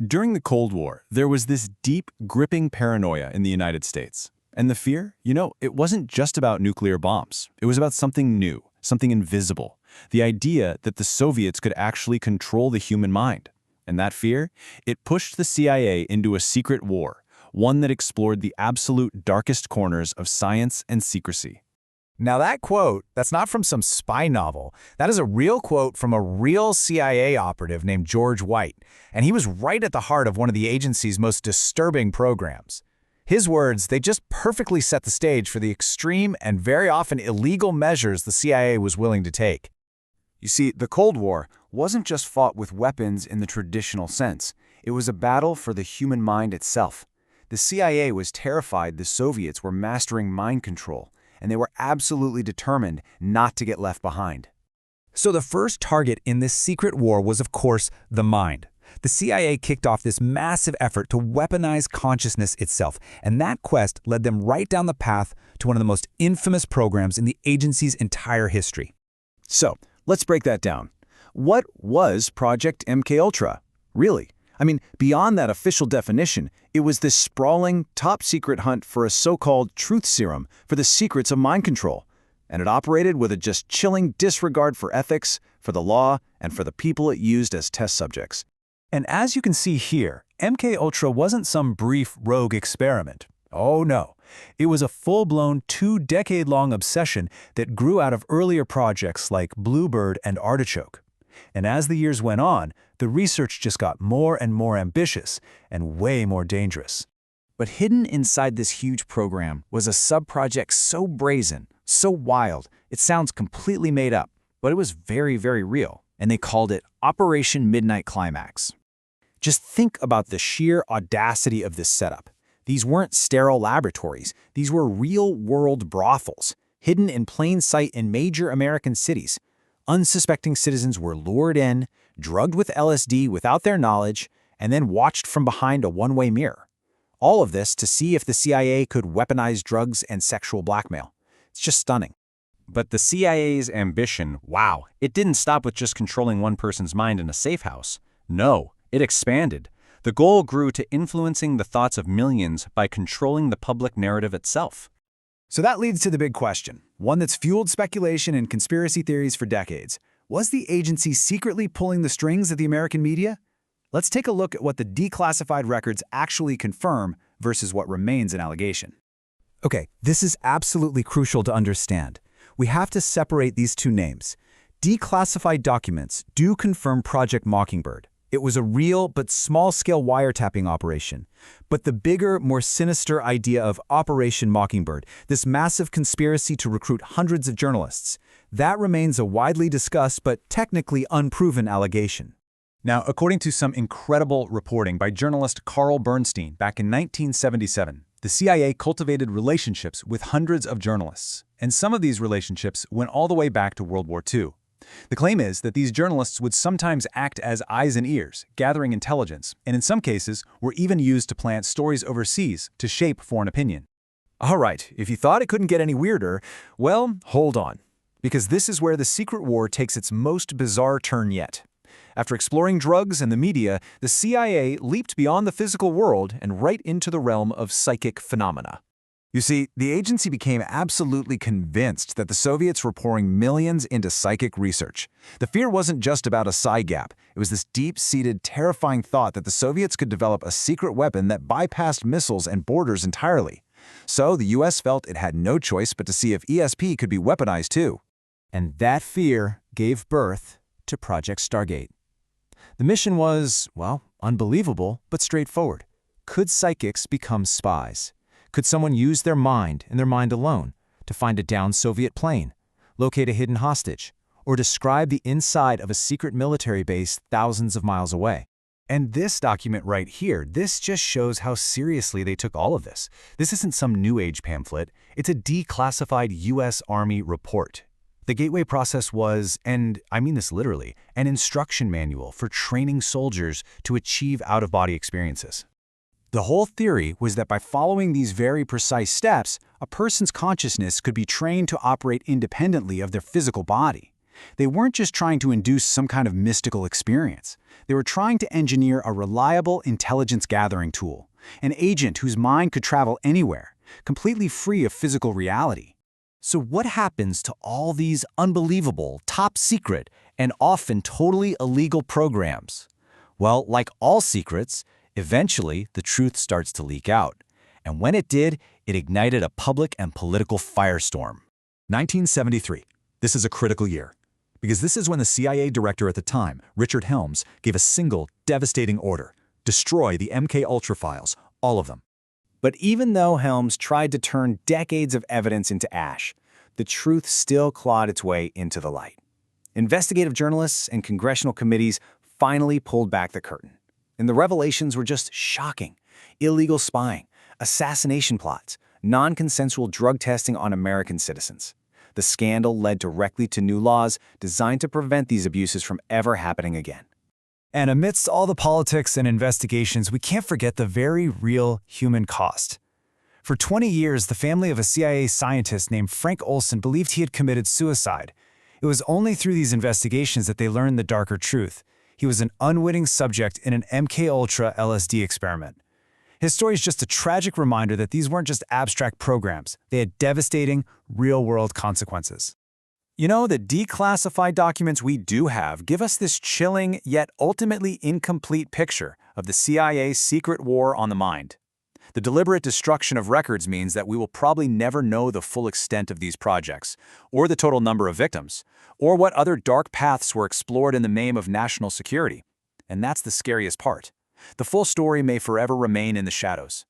During the Cold War, there was this deep, gripping paranoia in the United States. And the fear, it wasn't just about nuclear bombs. It was about something new, something invisible. The idea that the Soviets could actually control the human mind. And that fear, it pushed the CIA into a secret war, one that explored the absolute darkest corners of science and secrecy. Now that quote, that's not from some spy novel. That is a real quote from a real CIA operative named George White, and he was right at the heart of one of the agency's most disturbing programs. His words, they just perfectly set the stage for the extreme and very often illegal measures the CIA was willing to take. You see, the Cold War wasn't just fought with weapons in the traditional sense. It was a battle for the human mind itself. The CIA was terrified the Soviets were mastering mind control, and they were absolutely determined not to get left behind. So the first target in this secret war was, of course, the mind. The CIA kicked off this massive effort to weaponize consciousness itself, and that quest led them right down the path to one of the most infamous programs in the agency's entire history. So, let's break that down. What was Project MKUltra? Really? Beyond that official definition, it was this sprawling, top-secret hunt for a so-called truth serum for the secrets of mind control. And it operated with a just chilling disregard for ethics, for the law, and for the people it used as test subjects. And as you can see here, MKUltra wasn't some brief rogue experiment. Oh no, it was a full-blown 2-decade-long obsession that grew out of earlier projects like Bluebird and Artichoke. And as the years went on, the research just got more and more ambitious and way more dangerous. But hidden inside this huge program was a sub-project so brazen, so wild, it sounds completely made up, but it was very, very real, and they called it Operation Midnight Climax. Just think about the sheer audacity of this setup. These weren't sterile laboratories. These were real-world brothels, hidden in plain sight in major American cities. Unsuspecting citizens were lured in, drugged with LSD without their knowledge, and then watched from behind a one-way mirror. All of this to see if the CIA could weaponize drugs and sexual blackmail. It's just stunning. But the CIA's ambition, wow, it didn't stop with just controlling one person's mind in a safe house. No, it expanded. The goal grew to influencing the thoughts of millions by controlling the public narrative itself. So that leads to the big question, one that's fueled speculation and conspiracy theories for decades. Was the agency secretly pulling the strings of the American media? Let's take a look at what the declassified records actually confirm versus what remains an allegation. Okay, this is absolutely crucial to understand. We have to separate these two names. Declassified documents do confirm Project Mockingbird. It was a real but small-scale wiretapping operation. But the bigger, more sinister idea of Operation Mockingbird, this massive conspiracy to recruit hundreds of journalists, that remains a widely discussed but technically unproven allegation. Now, according to some incredible reporting by journalist Carl Bernstein back in 1977, the CIA cultivated relationships with hundreds of journalists, and some of these relationships went all the way back to World War II. The claim is that these journalists would sometimes act as eyes and ears, gathering intelligence, and in some cases were even used to plant stories overseas to shape foreign opinion. All right, if you thought it couldn't get any weirder, well, hold on. Because this is where the secret war takes its most bizarre turn yet. After exploring drugs and the media, the CIA leaped beyond the physical world and right into the realm of psychic phenomena. You see, the agency became absolutely convinced that the Soviets were pouring millions into psychic research. The fear wasn't just about a psi gap. It was this deep-seated, terrifying thought that the Soviets could develop a secret weapon that bypassed missiles and borders entirely. So the US felt it had no choice but to see if ESP could be weaponized too. And that fear gave birth to Project Stargate. The mission was, well, unbelievable, but straightforward. Could psychics become spies? Could someone use their mind and their mind alone to find a downed Soviet plane, locate a hidden hostage, or describe the inside of a secret military base thousands of miles away? And this document right here, this just shows how seriously they took all of this. This isn't some New Age pamphlet. It's a declassified U.S. Army report. The Gateway process was, and I mean this literally, an instruction manual for training soldiers to achieve out-of-body experiences. The whole theory was that by following these very precise steps, a person's consciousness could be trained to operate independently of their physical body. They weren't just trying to induce some kind of mystical experience. They were trying to engineer a reliable intelligence-gathering tool, an agent whose mind could travel anywhere, completely free of physical reality. So what happens to all these unbelievable, top-secret, and often totally illegal programs? Well, like all secrets, eventually the truth starts to leak out. And when it did, it ignited a public and political firestorm. 1973. This is a critical year, because this is when the CIA director at the time, Richard Helms, gave a single, devastating order: destroy the MK-Ultra files, all of them. But even though Helms tried to turn decades of evidence into ash, the truth still clawed its way into the light. Investigative journalists and congressional committees finally pulled back the curtain, and the revelations were just shocking. Illegal spying, assassination plots, non-consensual drug testing on American citizens. The scandal led directly to new laws designed to prevent these abuses from ever happening again. And amidst all the politics and investigations, we can't forget the very real human cost. For 20 years, the family of a CIA scientist named Frank Olson believed he had committed suicide. It was only through these investigations that they learned the darker truth. He was an unwitting subject in an MK-Ultra LSD experiment. His story is just a tragic reminder that these weren't just abstract programs. They had devastating, real-world consequences. You know, the declassified documents we do have give us this chilling yet ultimately incomplete picture of the CIA's secret war on the mind. The deliberate destruction of records means that we will probably never know the full extent of these projects, or the total number of victims, or what other dark paths were explored in the name of national security. And that's the scariest part. The full story may forever remain in the shadows.